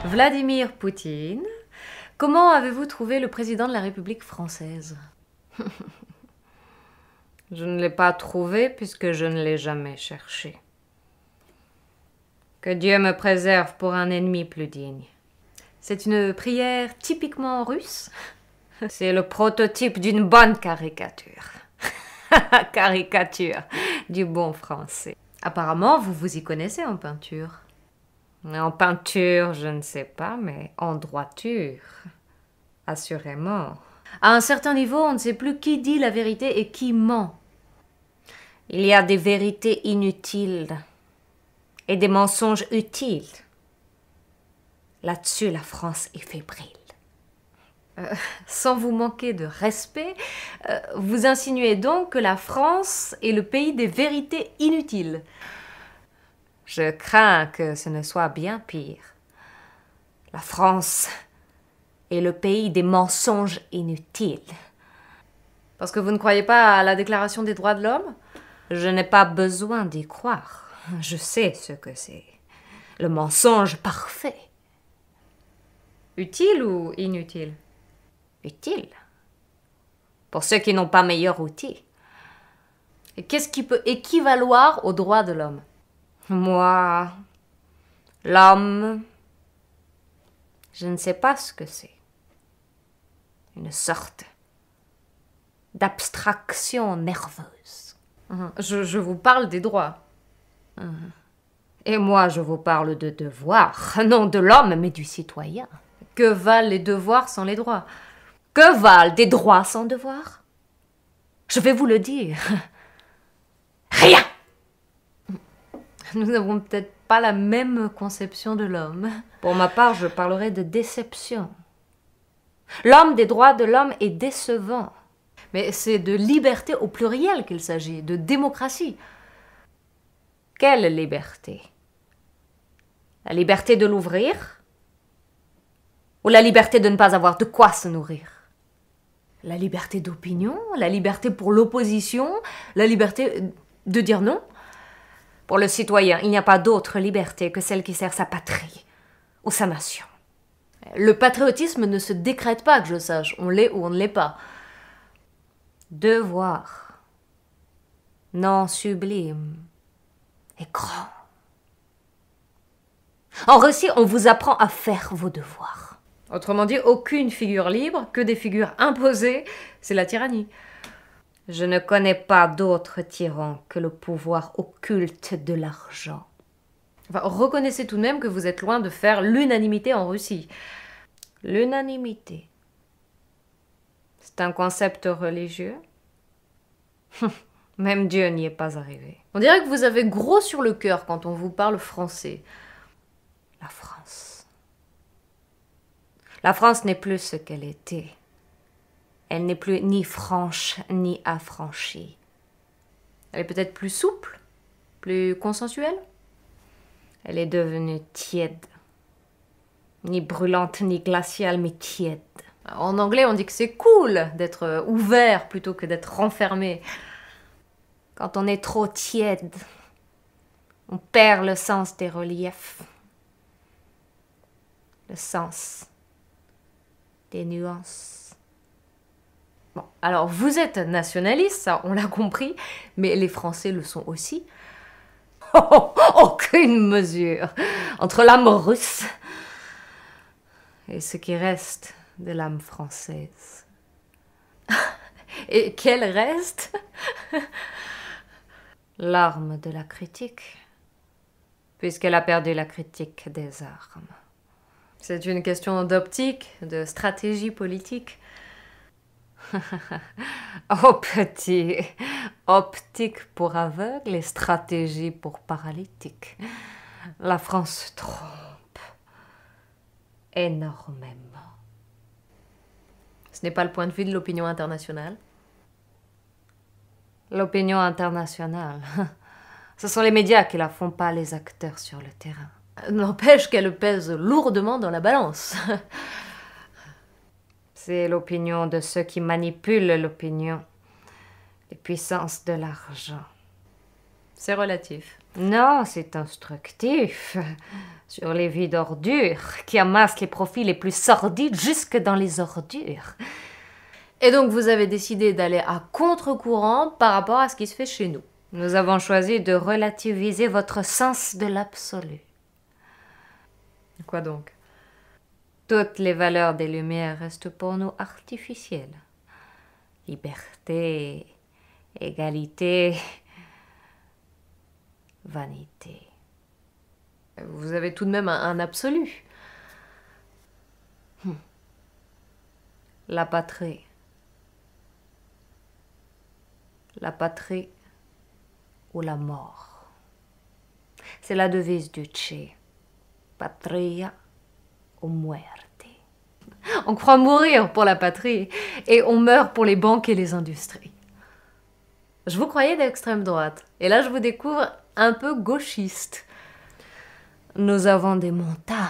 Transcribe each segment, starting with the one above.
Vladimir Poutine, comment avez-vous trouvé le président de la République française? Je ne l'ai pas trouvé puisque je ne l'ai jamais cherché. Que Dieu me préserve pour un ennemi plus digne. C'est une prière typiquement russe? C'est le prototype d'une bonne caricature. Caricature du bon français. Apparemment, vous vous y connaissez en peinture. En peinture, je ne sais pas, mais en droiture, assurément. À un certain niveau, on ne sait plus qui dit la vérité et qui ment. Il y a des vérités inutiles et des mensonges utiles. Là-dessus, la France est fébrile. Sans vous manquer de respect, vous insinuez donc que la France est le pays des vérités inutiles. Je crains que ce ne soit bien pire. La France est le pays des mensonges inutiles. Parce que vous ne croyez pas à la Déclaration des droits de l'homme? Je n'ai pas besoin d'y croire. Je sais ce que c'est. Le mensonge parfait. Utile ou inutile? Utile. Pour ceux qui n'ont pas meilleur outil. Et qu'est-ce qui peut équivaloir aux droits de l'homme? Moi, l'homme, je ne sais pas ce que c'est. Une sorte d'abstraction nerveuse. Je vous parle des droits. Et moi, je vous parle de devoirs, non de l'homme, mais du citoyen. Que valent les devoirs sans les droits? Que valent des droits sans devoirs? Je vais vous le dire. Rien! Nous n'avons peut-être pas la même conception de l'homme. Pour ma part, je parlerai de déception. L'homme des droits de l'homme est décevant. Mais c'est de liberté au pluriel qu'il s'agit, de démocratie. Quelle liberté? La liberté de l'ouvrir? Ou la liberté de ne pas avoir de quoi se nourrir? La liberté d'opinion, la liberté pour l'opposition, la liberté de dire non? Pour le citoyen, il n'y a pas d'autre liberté que celle qui sert sa patrie ou sa nation. Le patriotisme ne se décrète pas, que je sache. On l'est ou on ne l'est pas. Devoir, non sublime et grand. En Russie, on vous apprend à faire vos devoirs. Autrement dit, aucune figure libre, que des figures imposées, c'est la tyrannie. Je ne connais pas d'autre tyran que le pouvoir occulte de l'argent. Enfin, reconnaissez tout de même que vous êtes loin de faire l'unanimité en Russie. L'unanimité. C'est un concept religieux? Même Dieu n'y est pas arrivé. On dirait que vous avez gros sur le cœur quand on vous parle français. La France. La France n'est plus ce qu'elle était. Elle n'est plus ni franche ni affranchie. Elle est peut-être plus souple, plus consensuelle? Elle est devenue tiède. Ni brûlante ni glaciale, mais tiède. En anglais, on dit que c'est cool d'être ouvert plutôt que d'être renfermé. Quand on est trop tiède, on perd le sens des reliefs. Le sens des nuances. Bon, alors vous êtes nationaliste, ça on l'a compris, mais les Français le sont aussi. Oh, aucune mesure entre l'âme russe et ce qui reste de l'âme française. Et quel reste? L'arme de la critique, puisqu'elle a perdu la critique des armes. C'est une question d'optique, de stratégie politique. Oh petit, optique pour aveugle et stratégie pour paralytique. La France se trompe énormément. Ce n'est pas le point de vue de l'opinion internationale. L'opinion internationale, ce sont les médias qui la font, pas les acteurs sur le terrain. N'empêche qu'elle pèse lourdement dans la balance. C'est l'opinion de ceux qui manipulent l'opinion les puissances de l'argent. C'est relatif. Non, c'est instructif. Sur les vies d'ordures qui amassent les profits les plus sordides jusque dans les ordures. Et donc vous avez décidé d'aller à contre-courant par rapport à ce qui se fait chez nous. Nous avons choisi de relativiser votre sens de l'absolu. Quoi donc? Toutes les valeurs des Lumières restent pour nous artificielles. Liberté, égalité, vanité. Vous avez tout de même un absolu. La patrie. La patrie ou la mort. C'est la devise du Che. Patria o muerte. On croit mourir pour la patrie et on meurt pour les banques et les industries. Je vous croyais d'extrême droite et là je vous découvre un peu gauchiste. Nous avons des montagnes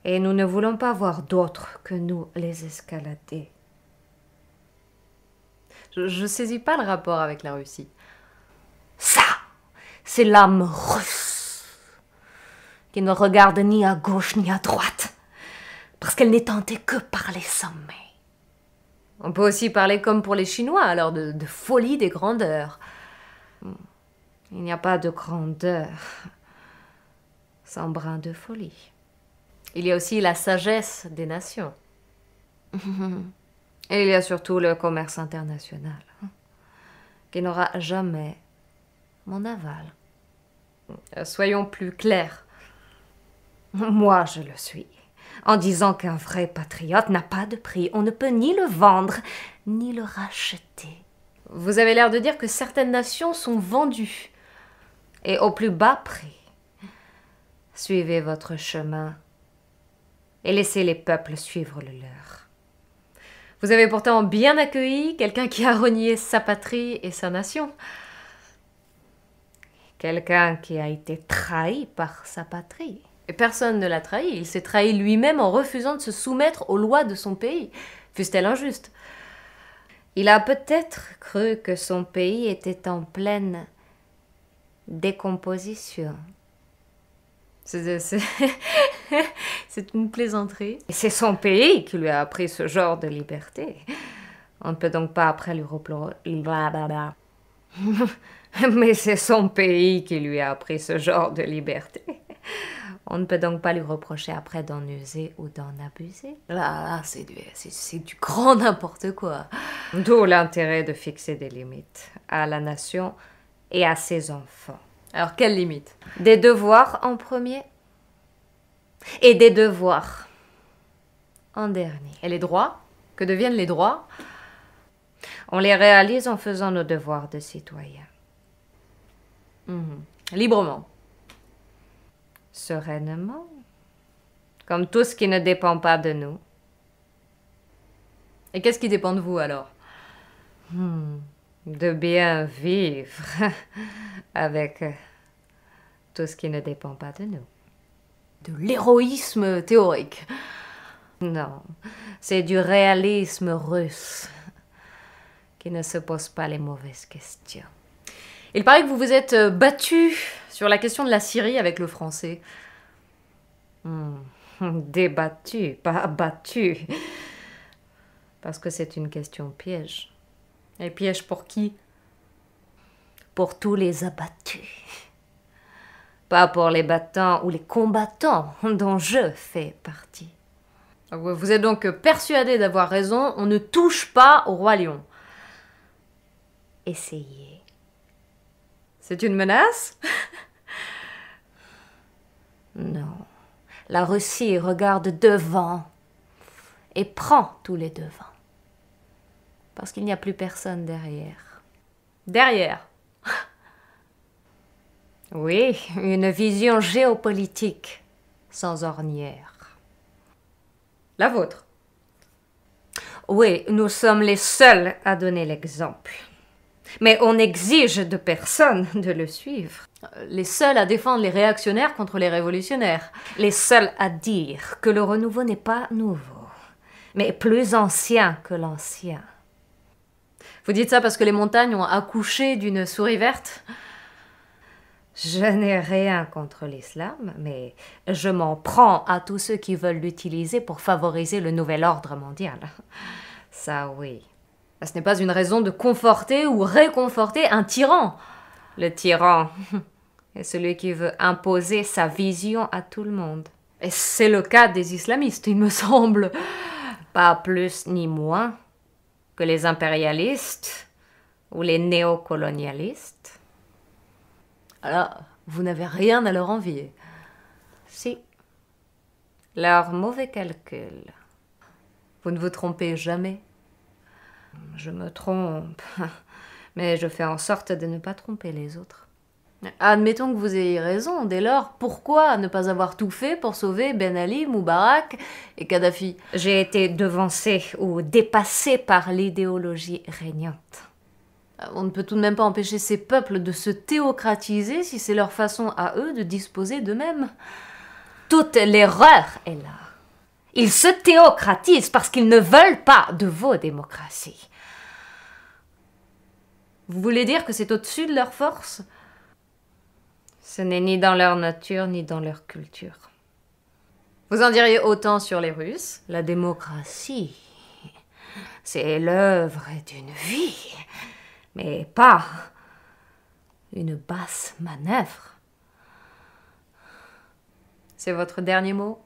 et nous ne voulons pas voir d'autres que nous les escalader. Je saisis pas le rapport avec la Russie. Ça, c'est l'âme russe qui ne regarde ni à gauche ni à droite parce qu'elle n'est tentée que par les sommets. On peut aussi parler comme pour les Chinois, alors de folie des grandeurs. Il n'y a pas de grandeur sans brin de folie. Il y a aussi la sagesse des nations. Et il y a surtout le commerce international, qui n'aura jamais mon aval. Soyons plus clairs. Moi, je le suis, en disant qu'un vrai patriote n'a pas de prix. On ne peut ni le vendre, ni le racheter. Vous avez l'air de dire que certaines nations sont vendues. Et au plus bas prix. Suivez votre chemin et laissez les peuples suivre le leur. Vous avez pourtant bien accueilli quelqu'un qui a renié sa patrie et sa nation. Quelqu'un qui a été trahi par sa patrie. Et personne ne l'a trahi. Il s'est trahi lui-même en refusant de se soumettre aux lois de son pays, fussent-elles injustes. Il a peut-être cru que son pays était en pleine décomposition. C'est une plaisanterie. Et c'est son pays qui lui a appris ce genre de liberté. On ne peut donc pas après lui reprocher. Mais c'est son pays qui lui a appris ce genre de liberté. On ne peut donc pas lui reprocher après d'en user ou d'en abuser. Là, c'est du grand n'importe quoi. D'où l'intérêt de fixer des limites à la nation et à ses enfants. Alors, quelles limites? Des devoirs en premier et des devoirs en dernier. Et les droits? Que deviennent les droits? On les réalise en faisant nos devoirs de citoyens. Librement. Sereinement. Comme tout ce qui ne dépend pas de nous. Et qu'est-ce qui dépend de vous alors? De bien vivre avec tout ce qui ne dépend pas de nous. De l'héroïsme théorique. Non, c'est du réalisme russe qui ne se pose pas les mauvaises questions. Il paraît que vous vous êtes battu sur la question de la Syrie avec le français. Débattu, pas battu. Parce que c'est une question piège. Et piège pour qui? Pour tous les abattus. Pas pour les battants ou les combattants dont je fais partie. Vous êtes donc persuadé d'avoir raison, on ne touche pas au roi lion. Essayez. C'est une menace? Non. La Russie regarde devant et prend tous les devants. Parce qu'il n'y a plus personne derrière. Derrière? Oui, une vision géopolitique sans ornière. La vôtre? Oui, nous sommes les seuls à donner l'exemple. Mais on exige de personne de le suivre. Les seuls à défendre les réactionnaires contre les révolutionnaires. Les seuls à dire que le renouveau n'est pas nouveau, mais plus ancien que l'ancien. Vous dites ça parce que les montagnes ont accouché d'une souris verte? Je n'ai rien contre l'islam, mais je m'en prends à tous ceux qui veulent l'utiliser pour favoriser le nouvel ordre mondial. Ça, oui. Ce n'est pas une raison de conforter ou réconforter un tyran. Le tyran est celui qui veut imposer sa vision à tout le monde. Et c'est le cas des islamistes, il me semble. Pas plus ni moins que les impérialistes ou les néocolonialistes. Alors, vous n'avez rien à leur envier. Si. Leur mauvais calcul. Vous ne vous trompez jamais? Je me trompe, mais je fais en sorte de ne pas tromper les autres. Admettons que vous ayez raison. Dès lors, pourquoi ne pas avoir tout fait pour sauver Ben Ali, Moubarak et Kadhafi? J'ai été devancée ou dépassée par l'idéologie régnante. On ne peut tout de même pas empêcher ces peuples de se théocratiser si c'est leur façon à eux de disposer d'eux-mêmes. Toute l'erreur est là. Ils se théocratisent parce qu'ils ne veulent pas de vos démocraties. Vous voulez dire que c'est au-dessus de leur force? Ce n'est ni dans leur nature ni dans leur culture. Vous en diriez autant sur les Russes? La démocratie, c'est l'œuvre d'une vie, mais pas une basse manœuvre. C'est votre dernier mot?